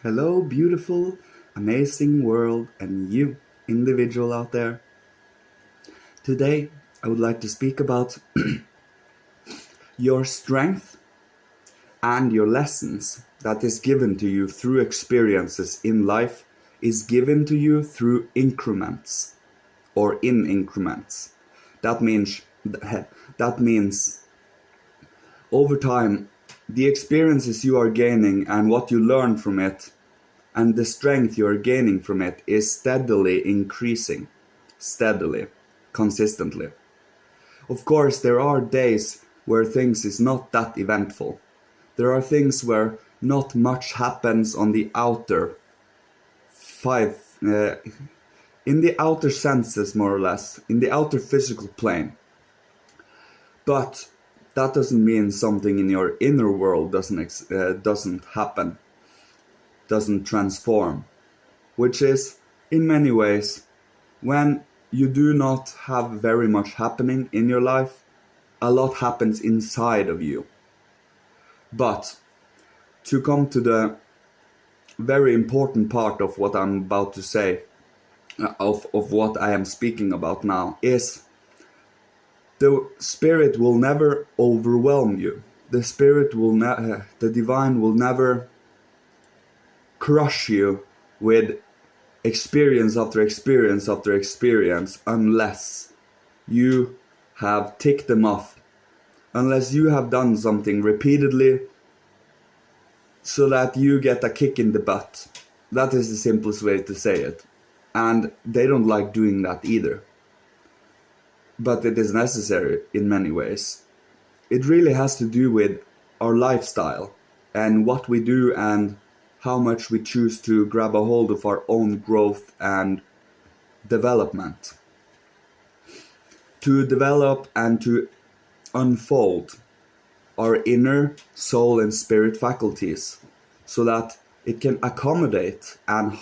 Hello, beautiful, amazing world, and you, individual out there. Today, I would like to speak about your strength and your lessons that is given to you through experiences in life is given to you through increments or in increments. That means that means over time, the experiences you are gaining and what you learn from it and the strength you are gaining from it is steadily increasing. Steadily, consistently. Of course, there are days where things is not that eventful. There are things where not much happens on the outer five, in the outer senses, more or less, in the outer physical plane. But that doesn't mean something in your inner world doesn't happen, doesn't transform, which is, in many ways, when you do not have very much happening in your life, a lot happens inside of you. But to come to the very important part of what I'm about to say, of what I am speaking about now, is the spirit will never overwhelm you. The spirit will the divine will never crush you with experience after experience after experience unless you have ticked them off, unless you have done something repeatedly so that you get a kick in the butt. That is the simplest way to say it. And they don't like doing that either. But it is necessary in many ways. It really has to do with our lifestyle and what we do and how much we choose to grab a hold of our own growth and development. To develop and to unfold our inner soul and spirit faculties so that it can accommodate and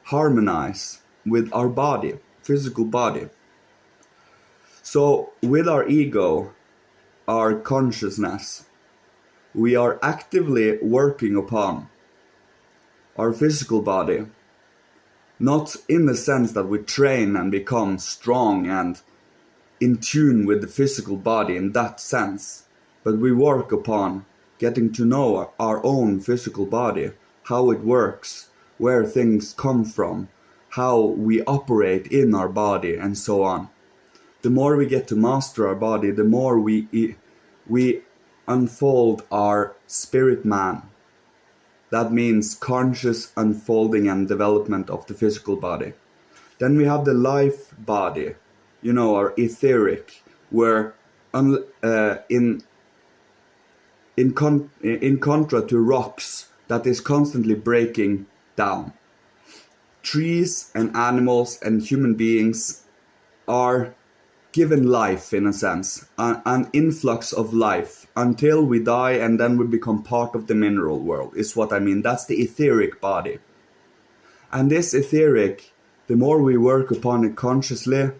harmonize with our body, physical body. So with our ego, our consciousness, we are actively working upon our physical body, not in the sense that we train and become strong and in tune with the physical body in that sense, but we work upon getting to know our own physical body, how it works, where things come from, how we operate in our body, and so on. The more we get to master our body, the more we unfold our spirit man. That means conscious unfolding and development of the physical body. Then we have the life body, our etheric, where in contra to rocks that is constantly breaking down. Trees and animals and human beings are given life, in a sense, an influx of life until we die, and then we become part of the mineral world, is what I mean. That's the etheric body. And this etheric, the more we work upon it consciously,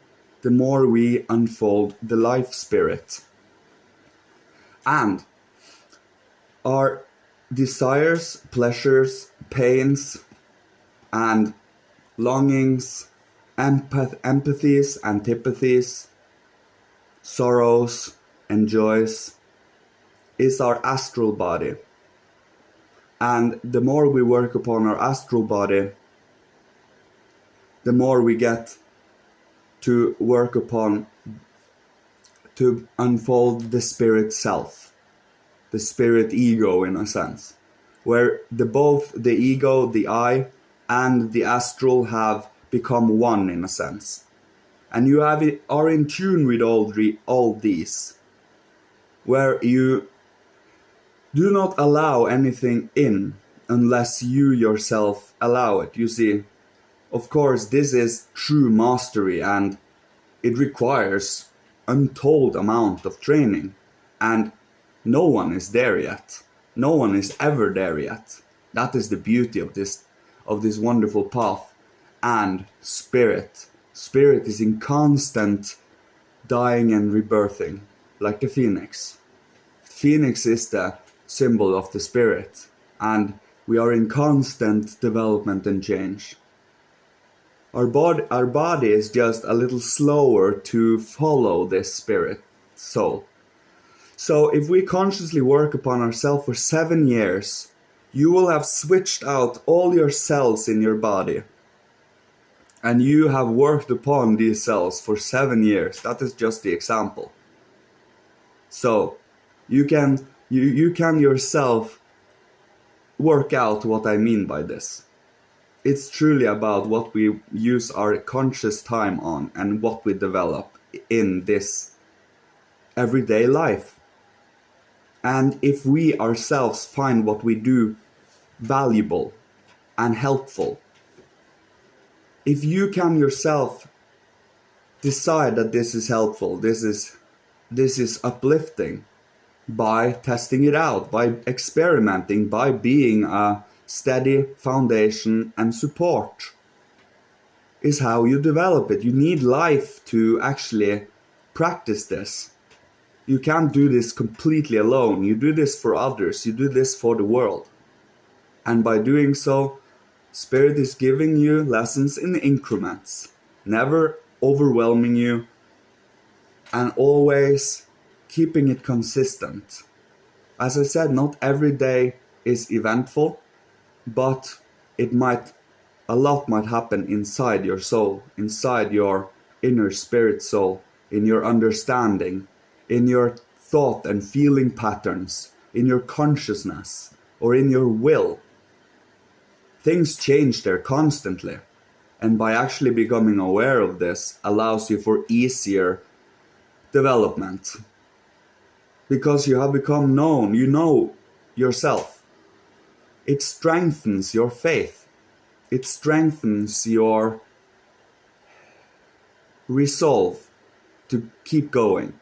the more we unfold the life spirit. And our desires, pleasures, pains, and longings, empathies, antipathies, sorrows, and joys is our astral body. And the more we work upon our astral body, the more we get to work upon to unfold the spirit self, the spirit ego, in a sense, where both the ego, the I, and the astral have become one, in a sense. And you are in tune with all these, where you do not allow anything in unless you yourself allow it. You see, of course, this is true mastery, and it requires untold amount of training, and no one is there yet. No one is ever there yet. That is the beauty of this wonderful path. And spirit is in constant dying and rebirthing, like the phoenix. Phoenix is the symbol of the spirit, and we are in constant development and change. Our body is just a little slower to follow this spirit soul. So if we consciously work upon ourselves for 7 years, you will have switched out all your cells in your body. And you have worked upon these cells for 7 years. That is just the example. So you can yourself work out what I mean by this. It's truly about what we use our conscious time on and what we develop in this everyday life. And if we ourselves find what we do valuable and helpful, if you can yourself decide that this is helpful, this is uplifting, by testing it out, by experimenting, by being a steady foundation and support, is how you develop it. You need life to actually practice this. You can't do this completely alone. You do this for others. You do this for the world. And by doing so, Spirit is giving you lessons in increments, never overwhelming you, and always keeping it consistent. As I said, not every day is eventful, but a lot might happen inside your soul, inside your inner spirit soul, in your understanding, in your thought and feeling patterns, in your consciousness, or in your will. Things change there constantly, and by actually becoming aware of this allows you for easier development. Because you have become known, you know yourself. It strengthens your faith. It strengthens your resolve to keep going.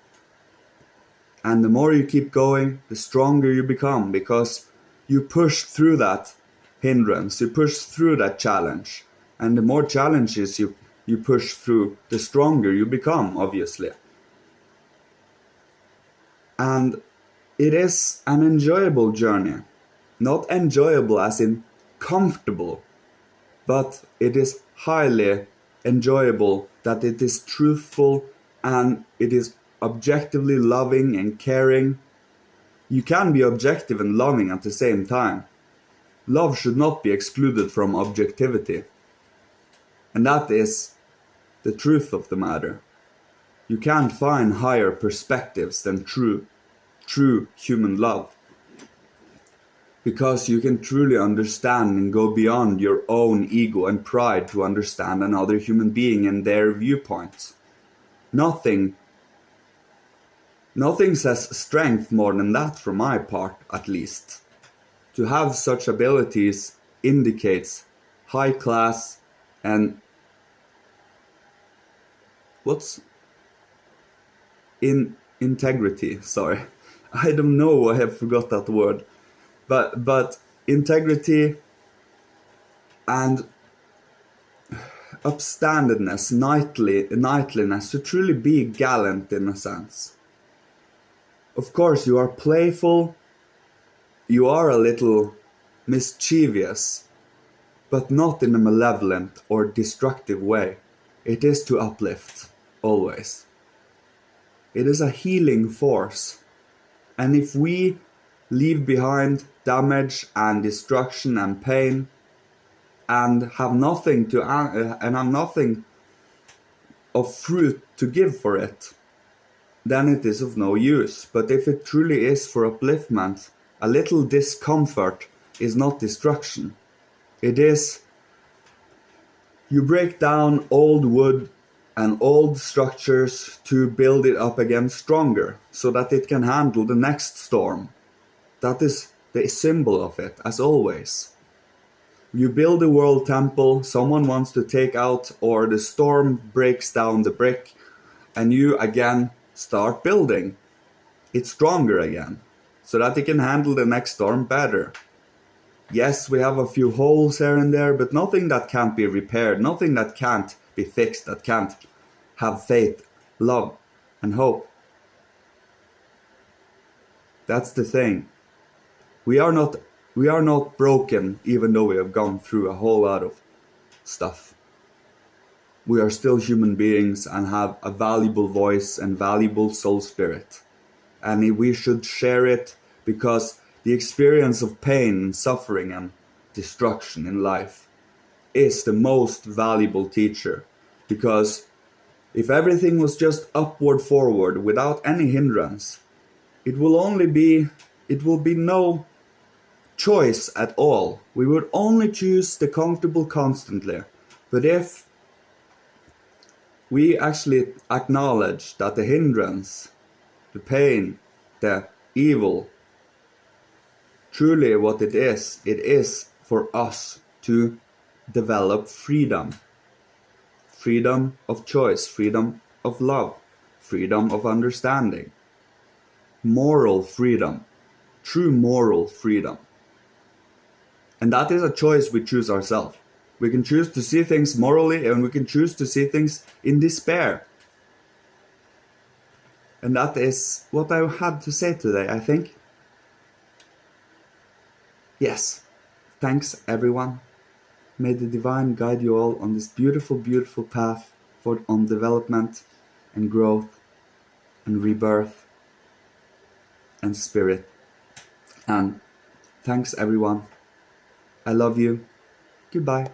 And the more you keep going, the stronger you become, because you push through that hindrance, you push through that challenge. And the more challenges you push through, the stronger you become, obviously. And it is an enjoyable journey. Not enjoyable as in comfortable, but it is highly enjoyable that it is truthful and it is objectively loving and caring. You can be objective and loving at the same time. Love should not be excluded from objectivity. And that is the truth of the matter. You can't find higher perspectives than true human love. Because you can truly understand and go beyond your own ego and pride to understand another human being and their viewpoints. Nothing says strength more than that, from my part at least. To have such abilities indicates high class and integrity, sorry. I don't know, I have forgot that word. But integrity and upstandedness, knightliness, to truly be gallant in a sense. Of course, you are playful, you are a little mischievous, but not in a malevolent or destructive way. It is to uplift, always. It is a healing force. And if we leave behind damage and destruction and pain, and have nothing of fruit to give for it, then it is of no use. But if it truly is for upliftment, a little discomfort is not destruction. It is, you break down old wood and old structures to build it up again stronger, so that it can handle the next storm. That is the symbol of it, as always. You build a world temple, someone wants to take out, or the storm breaks down the brick, and you again start building it stronger again, so that it can handle the next storm better. Yes, we have a few holes here and there, but nothing that can't be repaired, nothing that can't be fixed, that can't have faith, love, and hope. That's the thing. We are not We are not broken, even though we have gone through a whole lot of stuff. We are still human beings and have a valuable voice and valuable soul spirit. And we should share it, because the experience of pain, suffering, and destruction in life is the most valuable teacher. Because if everything was just upward forward without any hindrance, it will be no choice at all. We would only choose the comfortable constantly. But if we actually acknowledge that the hindrance, the pain, the evil, truly what it is for us to develop freedom. Freedom of choice, freedom of love, freedom of understanding, moral freedom, true moral freedom. And that is a choice we choose ourselves. We can choose to see things morally, and we can choose to see things in despair. And that is what I had to say today, I think. Yes, thanks everyone. May the divine guide you all on this beautiful, beautiful path on development and growth and rebirth and spirit. And thanks everyone. I love you. Goodbye.